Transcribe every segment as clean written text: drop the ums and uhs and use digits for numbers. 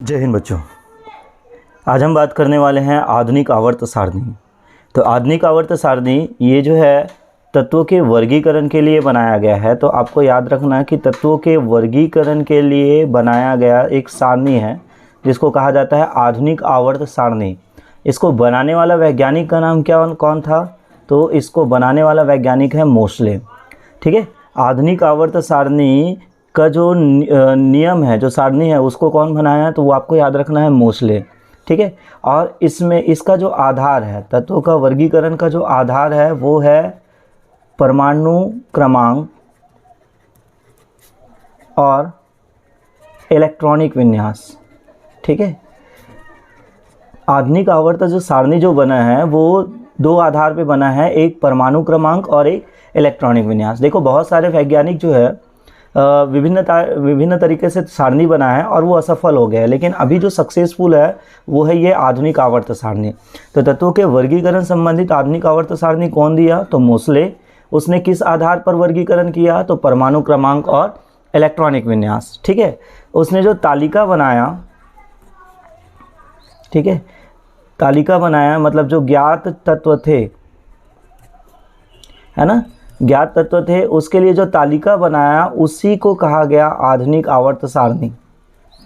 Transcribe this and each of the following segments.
जय हिंद बच्चों। आज हम बात करने वाले हैं आधुनिक आवर्त सारणी। तो आधुनिक आवर्त सारणी ये जो है तत्वों के वर्गीकरण के लिए बनाया गया है। तो आपको याद रखना है कि तत्वों के वर्गीकरण के लिए बनाया गया एक सारणी है जिसको कहा जाता है आधुनिक आवर्त सारणी। इसको बनाने वाला वैज्ञानिक का नाम कौन था? तो इसको बनाने वाला वैज्ञानिक है मोसले। ठीक है, आधुनिक आवर्त सारणी का जो नियम है, जो सारणी है, उसको कौन बनाया है? तो वो आपको याद रखना है मोसले। ठीक है, और इसमें इसका जो आधार है, तत्वों का वर्गीकरण का जो आधार है वो है परमाणु क्रमांक और इलेक्ट्रॉनिक विन्यास। ठीक है, आधुनिक आवर्त जो सारणी जो बना है वो दो आधार पे बना है, एक परमाणु क्रमांक और एक इलेक्ट्रॉनिक विन्यास। देखो, बहुत सारे वैज्ञानिक जो है विभिन्न तरीके से सारणी बना है और वो असफल हो गया है, लेकिन अभी जो सक्सेसफुल है वो है ये आधुनिक आवर्त सारणी। तो तत्वों के वर्गीकरण संबंधित आधुनिक आवर्त सारणी कौन दिया? तो मोसले। उसने किस आधार पर वर्गीकरण किया? तो परमाणु क्रमांक और इलेक्ट्रॉनिक विन्यास। ठीक है, उसने जो तालिका बनाया, ठीक है, तालिका बनाया मतलब जो ज्ञात तत्व थे, है ना, ज्ञात तत्व थे, उसके लिए जो तालिका बनाया उसी को कहा गया आधुनिक आवर्त सारणी।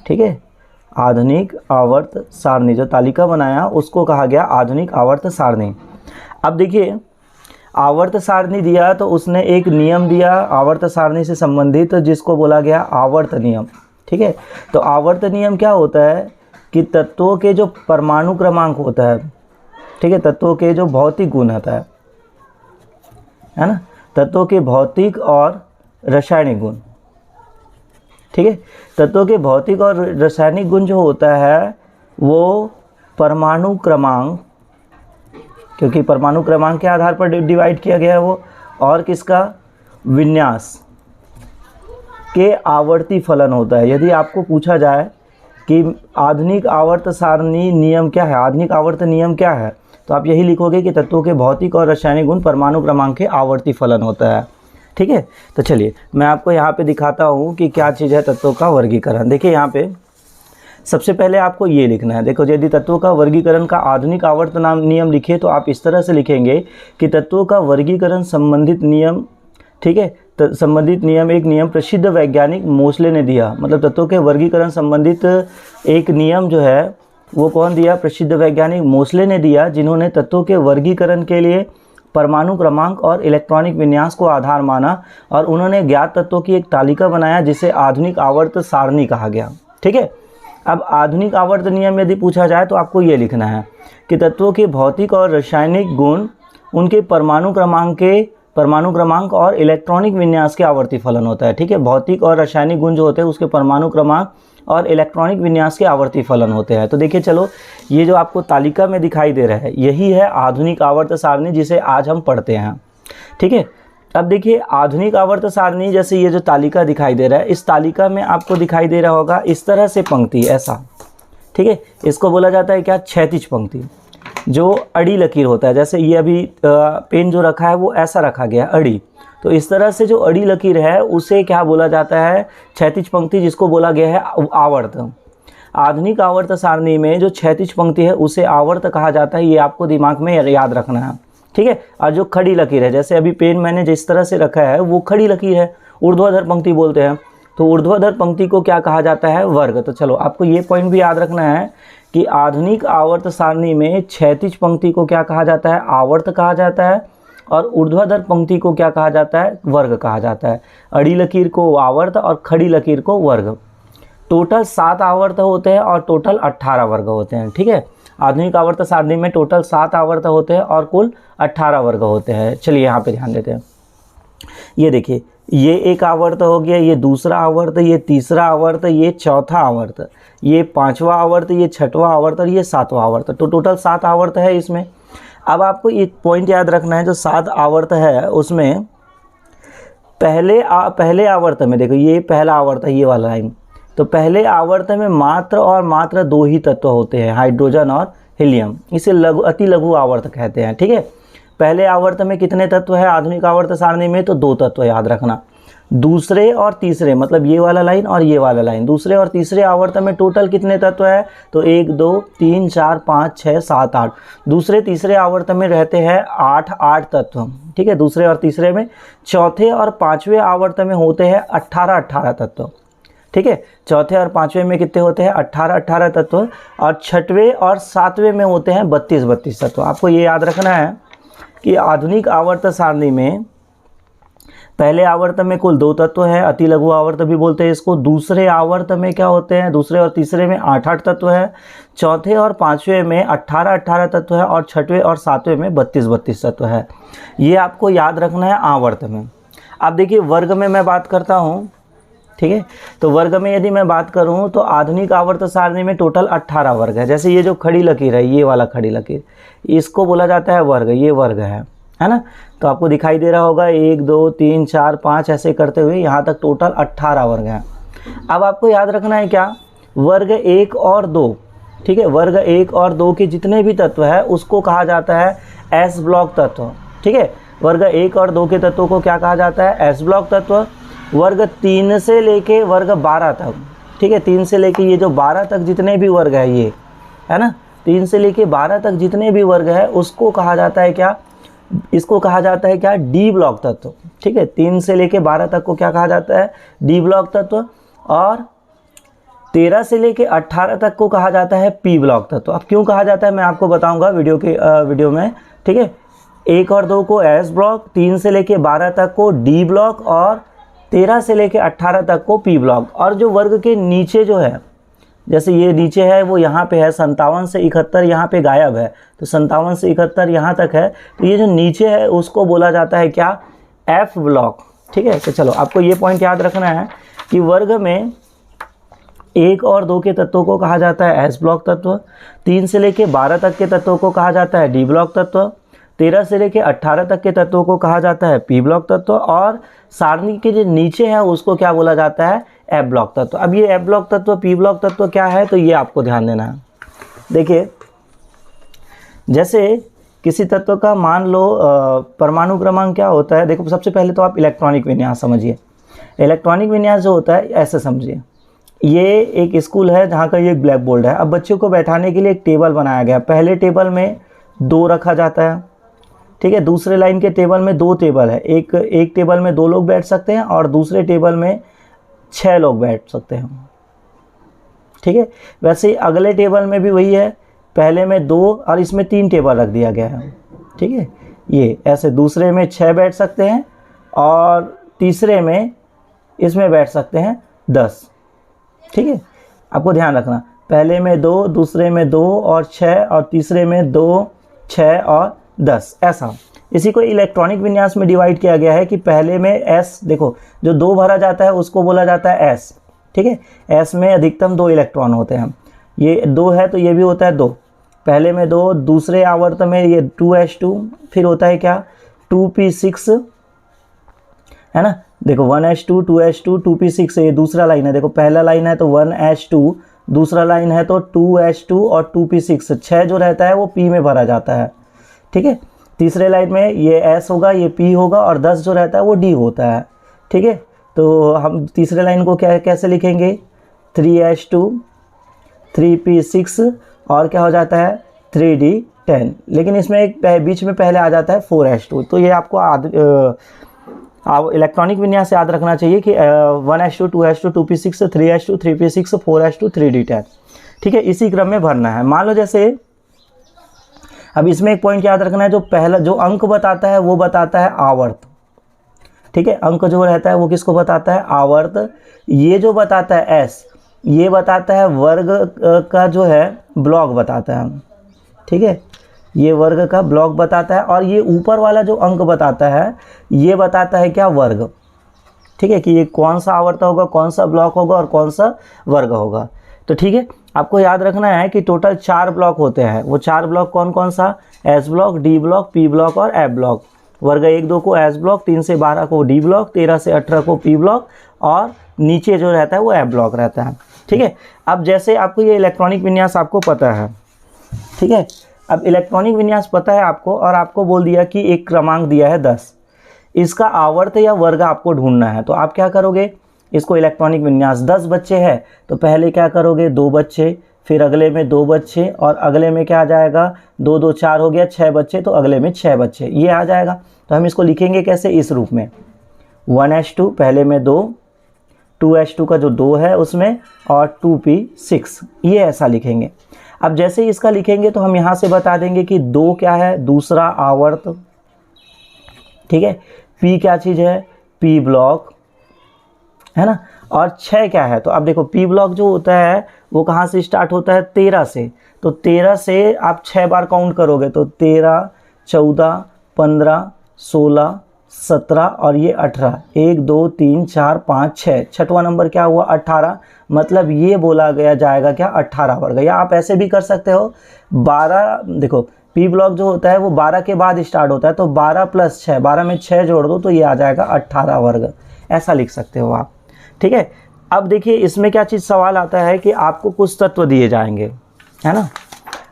ठीक है, आधुनिक आवर्त सारणी, जो तालिका बनाया उसको कहा गया आधुनिक आवर्त सारणी। अब देखिए, आवर्त सारणी दिया तो उसने एक नियम दिया आवर्त सारणी से संबंधित जिसको बोला गया आवर्त नियम। ठीक है, तो आवर्त नियम क्या होता है कि तत्वों के जो परमाणु क्रमांक होता है, ठीक है, तत्वों के जो भौतिक गुण होता है ना, तत्वों के भौतिक और रासायनिक गुण। ठीक है, तत्वों के भौतिक और रासायनिक गुण जो होता है वो परमाणु क्रमांक, क्योंकि परमाणु क्रमांक के आधार पर डिवाइड किया गया है वो, और किसका? विन्यास के आवर्ती फलन होता है। यदि आपको पूछा जाए कि आधुनिक आवर्त सारणी नियम क्या है, आधुनिक आवर्त नियम क्या है, तो आप यही लिखोगे कि तत्वों के भौतिक और रासायनिक गुण परमाणु क्रमांक के आवर्ती फलन होता है। ठीक है, तो चलिए मैं आपको यहाँ पे दिखाता हूँ कि क्या चीज़ है तत्वों का वर्गीकरण। देखिए, यहाँ पे सबसे पहले आपको ये लिखना है। देखो, यदि तत्वों का वर्गीकरण का आधुनिक आवर्त नियम लिखे तो आप इस तरह से लिखेंगे कि तत्वों का वर्गीकरण संबंधित नियम, ठीक है, संबंधित नियम एक नियम प्रसिद्ध वैज्ञानिक मोसले ने दिया। मतलब तत्वों के वर्गीकरण संबंधित एक नियम जो है वो कौन दिया? प्रसिद्ध वैज्ञानिक मोसले ने दिया, जिन्होंने तत्वों के वर्गीकरण के लिए परमाणु क्रमांक और इलेक्ट्रॉनिक विन्यास को आधार माना और उन्होंने ज्ञात तत्वों की एक तालिका बनाया जिसे आधुनिक आवर्त सारणी कहा गया। ठीक है, अब आधुनिक आवर्त नियम यदि पूछा जाए तो आपको ये लिखना है कि तत्वों के भौतिक और रासायनिक गुण उनके परमाणु क्रमांक और इलेक्ट्रॉनिक विन्यास के आवर्ती फलन होता है। ठीक है, भौतिक और रासायनिक गुण जो होते हैं उसके परमाणु क्रमांक और इलेक्ट्रॉनिक विन्यास के आवर्ती फलन होते हैं। तो देखिए, चलो, ये जो आपको तालिका में दिखाई दे रहा है यही है आधुनिक आवर्त सारणी जिसे आज हम पढ़ते हैं। ठीक है, अब देखिए, आधुनिक आवर्त सारणी जैसे ये जो तालिका दिखाई दे रहा है, इस तालिका में आपको दिखाई दे रहा होगा इस तरह से पंक्ति, ऐसा। ठीक है, इसको बोला जाता है क्या? क्षैतिज पंक्ति, जो अड़ी लकीर होता है। जैसे ये अभी पेन जो रखा है वो ऐसा रखा गया अड़ी, तो इस तरह से जो अड़ी लकीर है उसे क्या बोला जाता है? क्षैतिज पंक्ति, जिसको बोला गया है आवर्त। आधुनिक आवर्त सारणी में जो क्षैतिज पंक्ति है उसे आवर्त कहा जाता है, ये आपको दिमाग में याद रखना है। ठीक है, और जो खड़ी लकीर है, जैसे अभी पेन मैंने जिस तरह से रखा है वो खड़ी लकीर है, ऊर्ध्वाधर पंक्ति बोलते हैं। तो ऊर्ध्वाधर पंक्ति को क्या कहा जाता है? वर्ग। तो चलो, आपको ये पॉइंट भी याद रखना है कि आधुनिक आवर्त सारणी में क्षैतिज पंक्ति को क्या कहा जाता है? आवर्त कहा जाता है, और ऊर्ध्वाधर पंक्ति को क्या कहा जाता है? वर्ग कहा जाता है। अड़ी लकीर को आवर्त और खड़ी लकीर को वर्ग। टोटल 7 आवर्त होते हैं और टोटल 18 वर्ग होते हैं। ठीक है, आधुनिक आवर्त सारणी में टोटल 7 आवर्त होते हैं और कुल 18 वर्ग होते हैं। चलिए यहाँ पे ध्यान देते हैं। ये देखिए, ये एक आवर्त हो गया, ये दूसरा आवर्त, ये तीसरा आवर्त, ये चौथा आवर्त, ये 5वां आवर्त, ये 6वां आवर्त और ये 7वां आवर्त। तो टोटल 7 आवर्त है इसमें। अब आपको एक पॉइंट याद रखना है, जो 7 आवर्त है उसमें पहले आवर्त में, देखो ये पहला आवर्त है, ये वाला लाइन, तो पहले आवर्त में मात्र और मात्र 2 ही तत्व होते हैं, हाइड्रोजन और हीलियम। इसे अति लघु आवर्त कहते हैं। ठीक है, पहले आवर्त में कितने तत्व है आधुनिक आवर्त सारणी में? तो 2 तत्व याद रखना। दूसरे और तीसरे, मतलब ये वाला लाइन और ये वाला लाइन, दूसरे और तीसरे आवर्त में टोटल कितने तत्व है? तो 1 2 3 4 5 6 7 8, दूसरे तीसरे आवर्त में रहते हैं 8 तत्व। ठीक है, दूसरे और तीसरे में। चौथे और पांचवें आवर्त में होते हैं 18 तत्व। ठीक है, चौथे और पांचवें में कितने होते हैं? 18 तत्व। और छठवें और सातवें में होते हैं 32 तत्व। आपको ये याद रखना है कि आधुनिक आवर्त सारणी में पहले आवर्त में कुल 2 तत्व है, अति लघु आवर्त भी बोलते हैं इसको। दूसरे आवर्त में क्या होते हैं? दूसरे और तीसरे में 8 तत्व है। चौथे और पांचवें में 18 तत्व है। और छठवें और सातवें में 32 तत्व है। ये आपको याद रखना है आवर्त में। अब देखिए वर्ग में मैं बात करता हूँ। ठीक है, तो वर्ग में यदि मैं बात करूँ तो आधुनिक आवर्त सारणी में टोटल 18 वर्ग है। जैसे ये जो खड़ी लकीर है, ये वाला खड़ी लकीर, इसको बोला जाता है वर्ग। ये वर्ग है ना। तो आपको दिखाई दे रहा होगा 1 2 3 4 5 ऐसे करते हुए यहाँ तक टोटल 18 वर्ग हैं। अब आपको याद रखना है क्या? वर्ग 1 और 2। ठीक है, वर्ग 1 और 2 के जितने भी तत्व है उसको कहा जाता है एस ब्लॉक तत्व। ठीक है, वर्ग 1 और 2 के तत्वों को क्या कहा जाता है? एस ब्लॉक तत्व। वर्ग 3 से लेके वर्ग 12 तक, ठीक है, 3 से लेके ये जो 12 तक जितने भी वर्ग है, ये है ना, 3 से लेके 12 तक जितने भी वर्ग है उसको कहा जाता है क्या? इसको कहा जाता है क्या? डी ब्लॉक तत्व। ठीक है, 3 से लेके 12 तक को क्या कहा जाता है? डी ब्लॉक तत्व। और 13 से लेके 18 तक को कहा जाता है पी ब्लॉक तत्व। अब क्यों कहा जाता है मैं आपको बताऊंगा वीडियो में। ठीक है, 1 और 2 को एस ब्लॉक, 3 से लेके 12 तक को डी ब्लॉक और 13 से लेके 18 तक को पी ब्लॉक। और जो वर्ग के नीचे जो है, जैसे ये नीचे है वो यहाँ पे है 57 से 71, यहाँ पे गायब है, तो 57 से 71 यहाँ तक है, तो ये जो नीचे है उसको बोला जाता है क्या? F block. ठीक है, तो चलो आपको ये पॉइंट याद रखना है कि वर्ग में 1 और 2 के तत्वों को कहा जाता है एस ब्लॉक तत्व। 3 से लेके 12 तक के तत्वों को कहा जाता है डी ब्लॉक तत्व। 13 से लेके 18 तक के तत्वों को कहा जाता है पी ब्लॉक तत्व। और सारणी के जो नीचे है उसको क्या बोला जाता है? एफ ब्लॉक तत्व। अब ये एफ ब्लॉक तत्व, पी ब्लॉक तत्व क्या है, तो ये आपको ध्यान देना है। देखिए, जैसे किसी तत्व का मान लो परमाणु क्रमांक क्या होता है। देखो, सबसे पहले तो आप इलेक्ट्रॉनिक विन्यास समझिए। इलेक्ट्रॉनिक विन्यास जो होता है ऐसे समझिए, ये एक स्कूल है जहाँ का ये ब्लैक बोर्ड है। अब बच्चों को बैठाने के लिए एक टेबल बनाया गया। पहले टेबल में 2 रखा जाता है। ठीक है, दूसरे लाइन के टेबल में 2 टेबल है। एक टेबल में 2 लोग बैठ सकते हैं और दूसरे टेबल में 6 लोग बैठ सकते हैं। ठीक है, वैसे ही अगले टेबल में भी वही है, पहले में 2 और इसमें 3 टेबल रख दिया गया है। ठीक है, ये ऐसे दूसरे में 6 बैठ सकते हैं और तीसरे में इसमें बैठ सकते हैं 10। ठीक है, आपको ध्यान रखना, पहले में 2, दूसरे में 2 और 6 और तीसरे में 2 6 और 10, ऐसा। इसी को इलेक्ट्रॉनिक विन्यास में डिवाइड किया गया है कि पहले में एस, देखो जो 2 भरा जाता है उसको बोला जाता है एस। ठीक है, एस में अधिकतम 2 इलेक्ट्रॉन होते हैं। ये 2 है तो ये भी होता है 2, पहले में 2, दूसरे आवर्त में ये 2s2, फिर होता है क्या? 2p6, है ना। देखो 1s2 2s2 2p6 ये दूसरा लाइन है। देखो पहला लाइन है तो 1s2, दूसरा लाइन है तो 2s2 और 2p6, 6 जो रहता है वो p में भरा जाता है। ठीक है, तीसरे लाइन में ये s होगा, ये p होगा और 10 जो रहता है वो d होता है। ठीक है, तो हम तीसरे लाइन को कैसे लिखेंगे? 3s2 3p6 और क्या हो जाता है? 3d10। लेकिन इसमें एक बीच में पहले आ जाता है 4s2। तो ये आपको इलेक्ट्रॉनिक विन्यास से याद रखना चाहिए कि 1s2 2s2 2p6 3s2 3p6 4s2 3d10। ठीक है, इसी क्रम में भरना है। मान लो जैसे अब इसमें एक पॉइंट याद रखना है, जो पहला जो अंक बताता है वो बताता है आवर्त। ठीक है, अंक जो रहता है वो किसको बताता है? आवर्त। ये जो बताता है एस, ये बताता है वर्ग का जो है ब्लॉक बताता है। ठीक है, ये वर्ग का ब्लॉक बताता है। और ये ऊपर वाला जो अंक बताता है ये बताता है क्या? वर्ग। ठीक है, कि ये कौन सा आवर्त होगा, कौन सा ब्लॉक होगा और कौन सा वर्ग होगा। तो ठीक है, आपको याद रखना है कि टोटल 4 ब्लॉक होते हैं। वो 4 ब्लॉक कौन कौन सा? S block, D block, P block और एफ ब्लॉक। वर्ग 1 2 को एस ब्लॉक, 3 से 12 को डी ब्लॉक, 13 से 18 को पी ब्लॉक और नीचे जो रहता है वो एफ ब्लॉक रहता है। ठीक है, अब जैसे आपको ये इलेक्ट्रॉनिक विन्यास आपको पता है। ठीक है, अब इलेक्ट्रॉनिक विन्यास पता है आपको और आपको बोल दिया कि एक क्रमांक दिया है 10। इसका आवर्त या वर्ग आपको ढूंढना है। तो आप क्या करोगे, इसको इलेक्ट्रॉनिक विन्यास, 10 बच्चे हैं तो पहले क्या करोगे, 2 बच्चे, फिर अगले में 2 बच्चे, और अगले में क्या आ जाएगा, 2 2 4 हो गया, 6 बच्चे, तो अगले में 6 बच्चे, ये आ जाएगा। तो हम इसको लिखेंगे कैसे, इस रूप में 1s2 पहले में 2, 2s2 का जो 2 है उसमें, और 2p6, ये ऐसा लिखेंगे। अब जैसे ही इसका लिखेंगे तो हम यहाँ से बता देंगे कि 2 क्या है, दूसरा आवर्त, ठीक है। p क्या चीज़ है, p ब्लॉक, है ना। और 6 क्या है, तो आप देखो p ब्लॉक जो होता है वो कहाँ से स्टार्ट होता है, 13 से। तो 13 से आप 6 बार काउंट करोगे तो 13, 14, 15, 16, 17 और ये 18, 1 2 3 4 5 6, छठवां नंबर क्या हुआ, 18। मतलब ये बोला गया जाएगा क्या, 18 वर्ग। या आप ऐसे भी कर सकते हो, 12, देखो पी ब्लॉक जो होता है वो 12 के बाद स्टार्ट होता है, तो 12 + 6, 12 में 6 जोड़ दो तो ये आ जाएगा 18 वर्ग, ऐसा लिख सकते हो आप, ठीक है। अब देखिए इसमें क्या चीज़ सवाल आता है कि आपको कुछ तत्व दिए जाएंगे, है ना।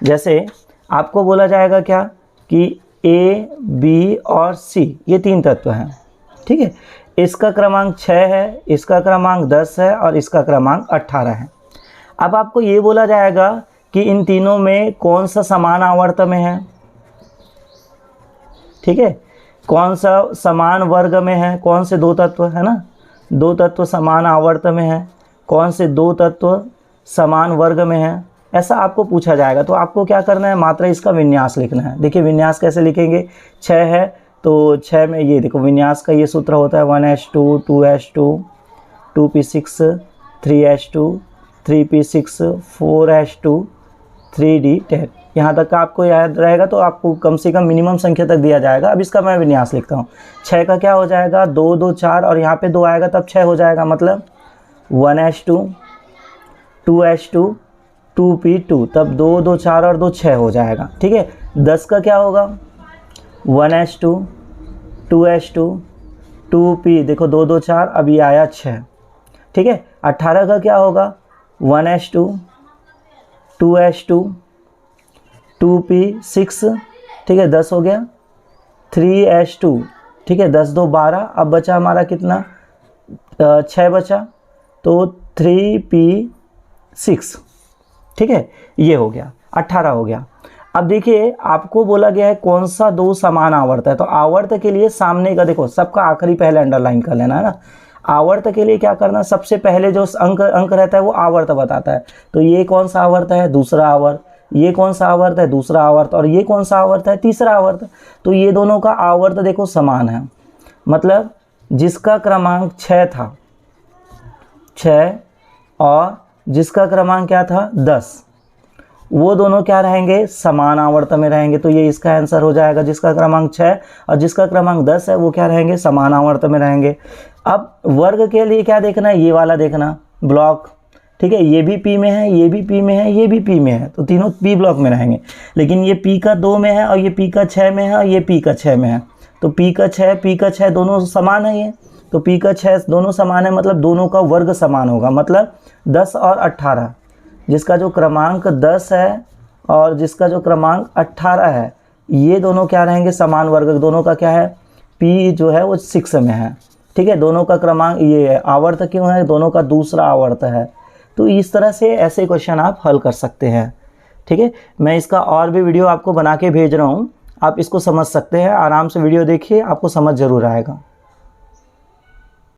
जैसे आपको बोला जाएगा क्या कि ए, बी और सी, ये 3 तत्व हैं, ठीक है। इसका क्रमांक 6 है, इसका क्रमांक 10 है और इसका क्रमांक 18 है। अब आपको ये बोला जाएगा कि इन तीनों में कौन सा समान आवर्त में है, ठीक है, कौन सा समान वर्ग में है, कौन से 2 तत्व, है ना, 2 तत्व समान आवर्त में है, कौन से 2 तत्व समान वर्ग में है, ऐसा आपको पूछा जाएगा। तो आपको क्या करना है, मात्र इसका विन्यास लिखना है। देखिए विन्यास कैसे लिखेंगे, 6 है तो 6 में ये देखो विन्यास का ये सूत्र होता है 1s2 2s2 2p6 3s2 3p6 4s2 3d10, यहाँ तक का आपको याद रहेगा। तो आपको कम से कम मिनिमम संख्या तक दिया जाएगा। अब इसका मैं विन्यास लिखता हूँ, 6 का क्या हो जाएगा, 2 2 4 और यहाँ पे 2 आएगा तब 6 हो जाएगा, मतलब 1s2 2s2 2p2, तब 2 2 4 और 2 6 हो जाएगा, ठीक है। 10 का क्या होगा, 1s2 2s2 2p, देखो 2 2 4, अब ये आया 6, ठीक है। 18 का क्या होगा, 1s2 2s2 2p6, ठीक है, 10 हो गया, 3s2, ठीक है, 10 2 12, अब बचा हमारा कितना, 6 बचा, तो 3p6, ठीक है, ये हो गया, 18 हो गया। अब देखिए आपको बोला गया है कौन सा 2 समान आवर्त है। तो आवर्त के लिए सामने का देखो, सबका आखिरी पहले अंडरलाइन कर लेना, है ना। आवर्त के लिए क्या करना, सबसे पहले जो अंक रहता है वो आवर्त बताता है। तो ये कौन सा आवर्त है, दूसरा आवर्त, ये कौन सा आवर्त है, दूसरा आवर्त, और ये कौन सा आवर्त है, तीसरा आवर्त। तो ये दोनों का आवर्त देखो समान है, मतलब जिसका क्रमांक 6 था, 6 और जिसका क्रमांक क्या था 10, वो दोनों क्या रहेंगे, समान आवर्त में रहेंगे। तो ये इसका आंसर हो जाएगा, जिसका क्रमांक 6 और जिसका क्रमांक 10 है वो क्या रहेंगे, समान आवर्त में रहेंगे। अब वर्ग के लिए क्या देखना है, ये वाला देखना ब्लॉक, ठीक है, ये भी पी में है, ये भी पी में है, ये भी पी में है, तो तीनों पी ब्लॉक में रहेंगे। लेकिन ये पी का 2 में है और ये पी का 6 में है और ये पी का 6 में है। तो पी का 6 दोनों समान है ये, तो पी का 6 दोनों समान है, मतलब दोनों का वर्ग समान होगा, मतलब 10 और 18, जिसका जो क्रमांक 10 है और जिसका जो क्रमांक 18 है, ये दोनों क्या रहेंगे, समान वर्ग। दोनों का क्या है, पी जो है वो 6 में है, ठीक है, दोनों का क्रमांक ये है, आवर्त क्यों है, दोनों का दूसरा आवर्त है। तो इस तरह से ऐसे क्वेश्चन आप हल कर सकते हैं, ठीक है। मैं इसका और भी वीडियो आपको बना के भेज रहा हूँ, आप इसको समझ सकते हैं, आराम से वीडियो देखिए, आपको समझ ज़रूर आएगा।